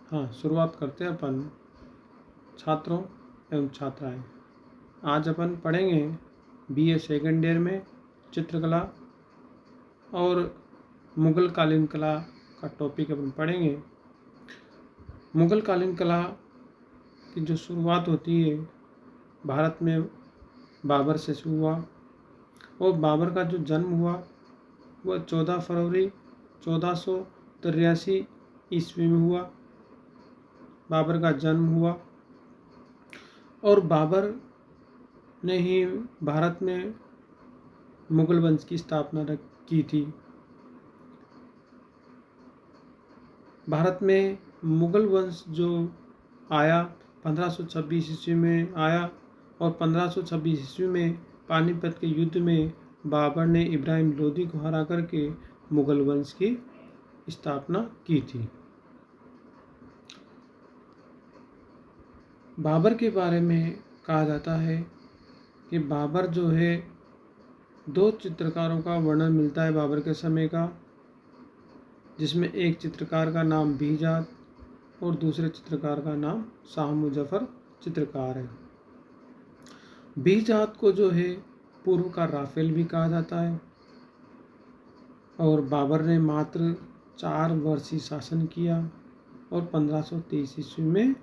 हाँ, शुरुआत करते हैं अपन छात्रों एवं छात्राएं। आज अपन पढ़ेंगे बीए सेकेंड ईयर में चित्रकला और मुग़ल कालीन कला का टॉपिक अपन पढ़ेंगे। मुग़ल कालीन कला की जो शुरुआत होती है भारत में बाबर से शुरू हुआ और बाबर का जो जन्म हुआ वह 14 फरवरी 1483 ईस्वी में हुआ। बाबर का जन्म हुआ और बाबर ने ही भारत में मुग़ल वंश की स्थापना की थी। भारत में मुग़ल वंश जो आया 1526 ईस्वी में आया और 1526 ईस्वी में पानीपत के युद्ध में बाबर ने इब्राहिम लोदी को हरा करके मुग़ल वंश की स्थापना की थी। बाबर के बारे में कहा जाता है कि बाबर जो है, दो चित्रकारों का वर्णन मिलता है बाबर के समय का, जिसमें एक चित्रकार का नाम बीजात और दूसरे चित्रकार का नाम शाह मुजफ्फर चित्रकार है। बीजात को जो है पूर्व का राफेल भी कहा जाता है और बाबर ने मात्र 4 वर्ष ही शासन किया और 1523 ईस्वी में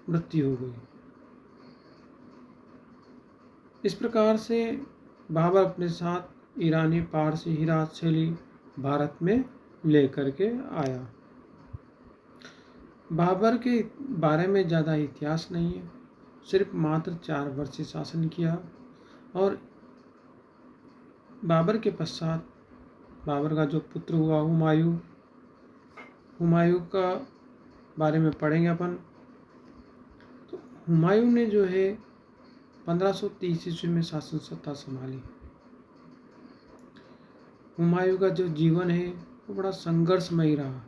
मृत्यु हो गई। इस प्रकार से बाबर अपने साथ ईरानी, पारसी, हिरात शैली भारत में लेकर के आया। बाबर के बारे में ज़्यादा इतिहास नहीं है, सिर्फ मात्र 4 वर्ष शासन किया और बाबर के पश्चात बाबर का जो पुत्र हुआ हुमायूं का बारे में पढ़ेंगे अपन। तो हुमायूं ने जो है 1530 ईस्वी में शासन सत्ता संभाली। हुमायूं का जो जीवन है वो बड़ा संघर्षमय रहा।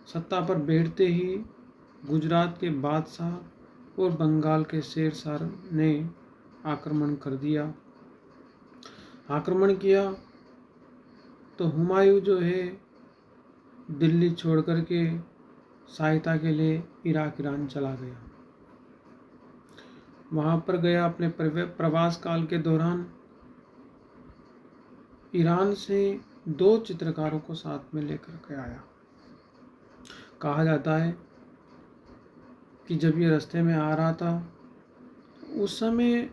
सत्ता पर बैठते ही गुजरात के बादशाह और बंगाल के शेरशाह ने आक्रमण कर दिया। आक्रमण किया तो हुमायूं जो है दिल्ली छोड़ करके सहायता के लिए इराक, ईरान चला गया। वहाँ पर गया अपने प्रवास काल के दौरान ईरान से 2 चित्रकारों को साथ में लेकर के आया। कहा जाता है कि जब ये रास्ते में आ रहा था उस समय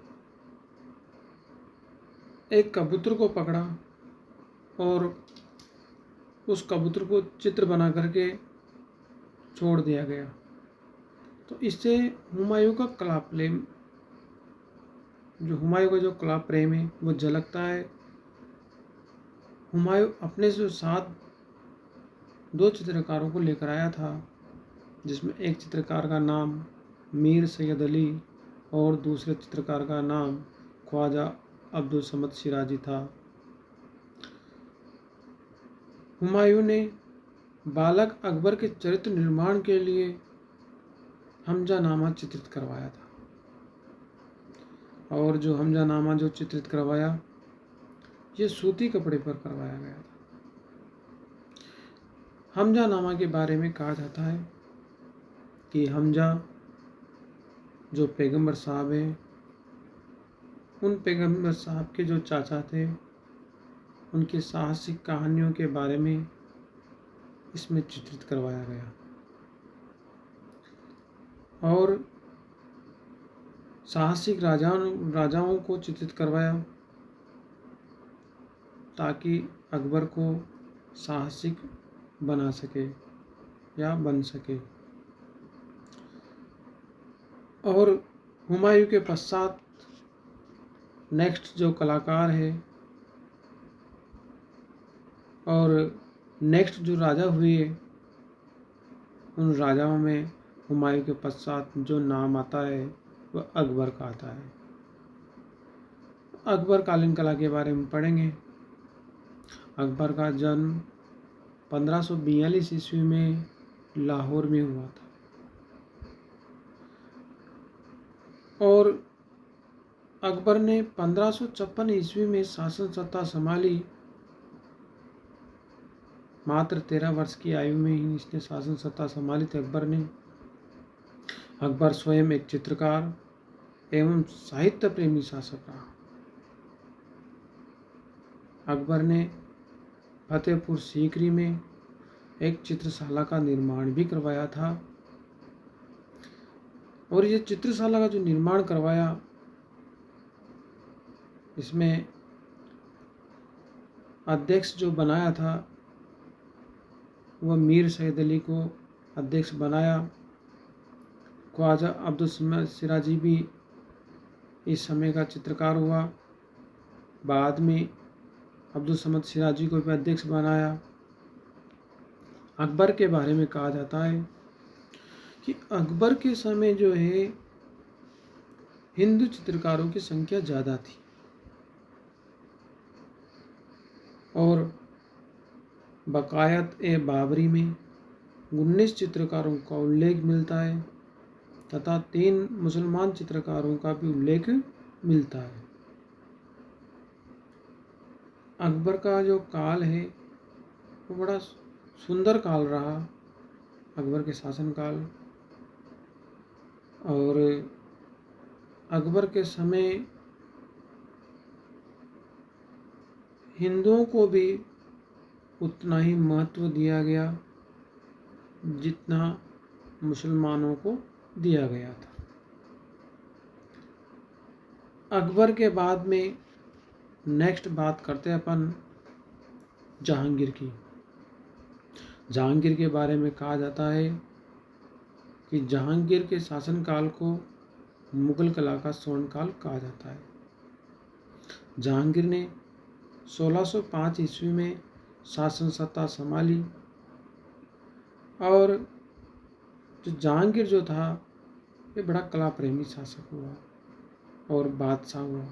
एक कबूतर को पकड़ा और उस कबूतर को चित्र बना करके छोड़ दिया गया। तो इससे हुमायूं का कला प्रेम है वो झलकता है। हुमायूं अपने जो साथ 2 चित्रकारों को लेकर आया था, जिसमें एक चित्रकार का नाम मीर सैयद अली और दूसरे चित्रकार का नाम ख्वाजा अब्दुल समद शिराजी था। हुमायूं ने बालक अकबर के चरित्र निर्माण के लिए हमजानामा चित्रित करवाया था और जो हमजानामा जो चित्रित करवाया ये सूती कपड़े पर करवाया गया था। हमजानामा के बारे में कहा जाता है कि हमजा जो पैगंबर साहब हैं, उन पैगंबर साहब के जो चाचा थे, उनकी साहसिक कहानियों के बारे में इसमें चित्रित करवाया गया और साहसिक राजाओं को चित्रित करवाया ताकि अकबर को साहसिक बना सके या बन सके। और हुमायूं के पश्चात नेक्स्ट जो कलाकार है और नेक्स्ट जो राजा हुए, उन राजाओं में हुमायूं के पश्चात जो नाम आता है वह अकबर का आता है। अकबर कालीन कला के बारे में पढ़ेंगे। अकबर का जन्म 1542 ईस्वी में लाहौर में हुआ था और अकबर ने 1556 ईस्वी में शासन सत्ता संभाली मात्र 13 वर्ष की आयु में ही इसने शासन सत्ता संभाली थी अकबर ने। अकबर स्वयं एक चित्रकार एवं साहित्य प्रेमी शासक रहा। अकबर ने फतेहपुर सीकरी में एक चित्रशाला का निर्माण भी करवाया था, और ये चित्रशाला का जो निर्माण करवाया, इसमें अध्यक्ष जो बनाया था वह मीर सैयद अली को अध्यक्ष बनाया। ख्वाजा अब्दुल समद सिराजी भी इस समय का चित्रकार हुआ। बाद में अब्दुल समद सिराजी को भी अध्यक्ष बनाया। अकबर के बारे में कहा जाता है कि अकबर के समय जो है हिंदू चित्रकारों की संख्या ज़्यादा थी, और बकायत ए बाबरी में 19 चित्रकारों का उल्लेख मिलता है तथा 3 मुसलमान चित्रकारों का भी उल्लेख मिलता है। अकबर का जो काल है वो बड़ा सुंदर काल रहा, अकबर के शासनकाल। और अकबर के समय हिंदुओं को भी उतना ही महत्व दिया गया जितना मुसलमानों को दिया गया था। अकबर के बाद में नेक्स्ट बात करते हैं अपन जहांगीर की। जहांगीर के बारे में कहा जाता है कि जहांगीर के शासनकाल को मुगल कला का स्वर्णकाल कहा जाता है। जहांगीर ने 1605 ईस्वी में शासन सत्ता संभाली, और जो जहांगीर जो था ये बड़ा कला प्रेमी शासक हुआ और बादशाह हुआ।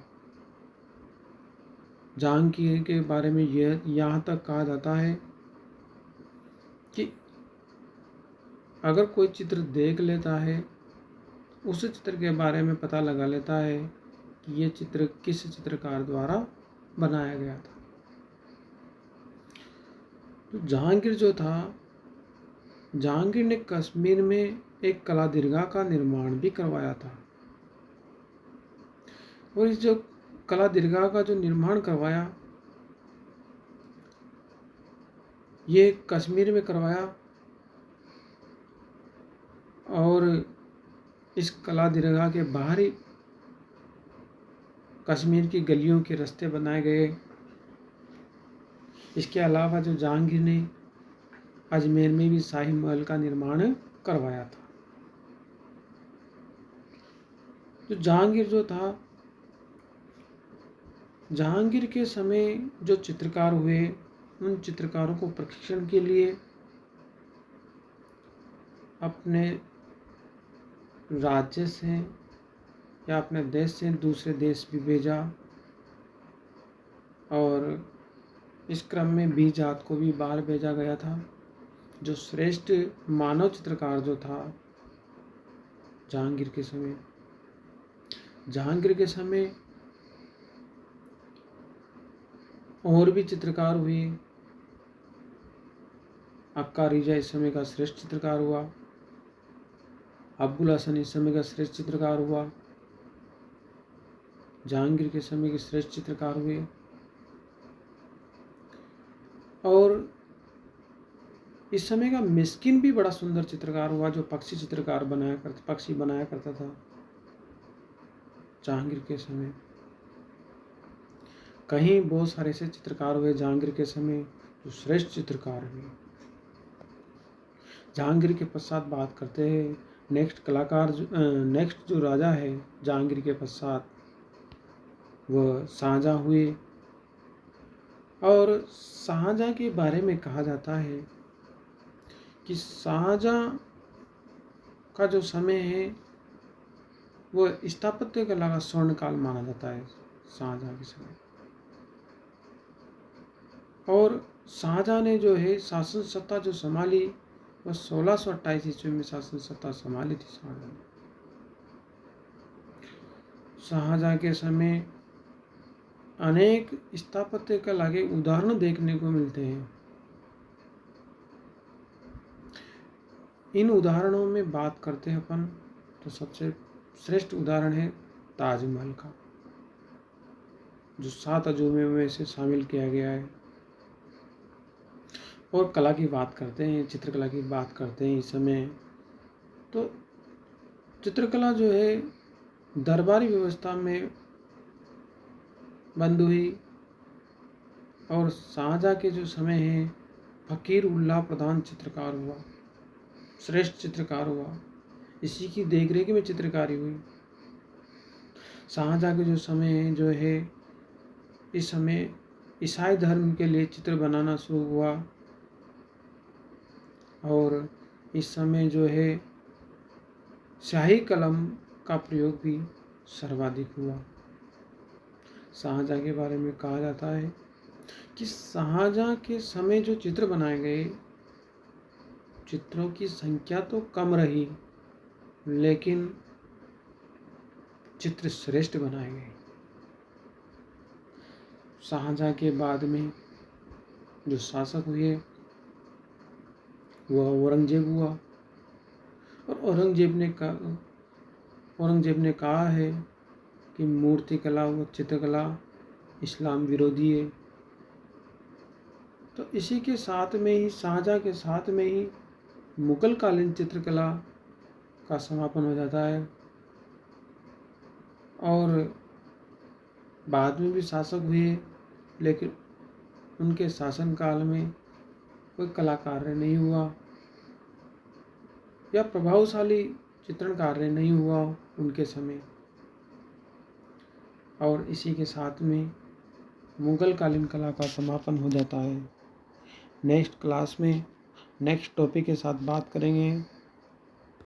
जहांगीर के बारे में यह यहाँ तक कहा जाता है कि अगर कोई चित्र देख लेता है, उस चित्र के बारे में पता लगा लेता है कि ये चित्र किस चित्रकार द्वारा बनाया गया था। तो जहांगीर जो था, जहांगीर ने कश्मीर में एक कला दरगाह का निर्माण भी करवाया था, और इस जो कला दरगाह का जो निर्माण करवाया ये कश्मीर में करवाया, और इस कला दरगाह के बाहर ही कश्मीर की गलियों के रास्ते बनाए गए। इसके अलावा जो जहांगीर ने अजमेर में भी शाही महल का निर्माण करवाया था। तो जहांगीर जो था, जहांगीर के समय जो चित्रकार हुए उन चित्रकारों को प्रशिक्षण के लिए अपने राज्य से या अपने देश से दूसरे देश भी भेजा, और इस क्रम में बी जात को भी बाहर भेजा गया था। जो श्रेष्ठ मानव चित्रकार जो था जहांगीर के समय, जहांगीर के समय और भी चित्रकार हुए। अक्का रिजा इस समय का श्रेष्ठ चित्रकार हुआ। अब्बुल हसन इस समय का श्रेष्ठ चित्रकार हुआ। जहांगीर के समय के श्रेष्ठ चित्रकार हुए। और इस समय का मिस्किन भी बड़ा सुंदर चित्रकार हुआ, जो पक्षी चित्रकार पक्षी बनाया करता था जहांगीर के समय। कहीं बहुत सारे ऐसे चित्रकार हुए जहांगीर के समय जो श्रेष्ठ चित्रकार हुए। जहांगीर के पश्चात बात करते हैं नेक्स्ट जो राजा है जहांगीर के पश्चात वह शाहजहाँ हुए। और शाहजहाँ के बारे में कहा जाता है कि शाहजहाँ का जो समय है वह स्थापत्य कला का स्वर्णकाल माना जाता है शाहजहाँ के समय। और शाहजहाँ ने जो है शासन सत्ता जो संभाली वह 1628 ईस्वी में शासन सत्ता संभाली थी शाहजहाँ ने। शाहजहाँ के समय अनेक स्थापत्य कला के उदाहरण देखने को मिलते हैं। इन उदाहरणों में बात करते हैं अपन तो सबसे श्रेष्ठ उदाहरण है ताजमहल का, जो 7 अजूबे में से शामिल किया गया है। और कला की बात करते हैं, चित्रकला की बात करते हैं इस समय, तो चित्रकला जो है दरबारी व्यवस्था में बंद हुई और शाहजहाँ के जो समय है फ़कीर उल्लाह प्रधान चित्रकार हुआ, श्रेष्ठ चित्रकार हुआ, इसी की देखरेख में चित्रकारी हुई। शाहजहाँ के जो समय है जो है इस समय ईसाई धर्म के लिए चित्र बनाना शुरू हुआ और इस समय जो है शाही कलम का प्रयोग भी सर्वाधिक हुआ। शाहजहाँ के बारे में कहा जाता है कि शाहजहाँ के समय जो चित्र बनाए गए, चित्रों की संख्या तो कम रही लेकिन चित्र श्रेष्ठ बनाए गए। शाहजहाँ के बाद में जो शासक हुए वह औरंगजेब हुआ और औरंगजेब ने कहा है कि मूर्तिकला व चित्रकला इस्लाम विरोधी है। तो इसी के साथ में ही शाहजहाँ के साथ में ही मुगल कालीन चित्रकला का समापन हो जाता है और बाद में भी शासक हुए लेकिन उनके शासनकाल में कोई कला कार्य नहीं हुआ या प्रभावशाली चित्रण कार्य नहीं हुआ उनके समय। और इसी के साथ में मुगल कालीन कला का समापन हो जाता है। नेक्स्ट क्लास में नेक्स्ट टॉपिक के साथ बात करेंगे।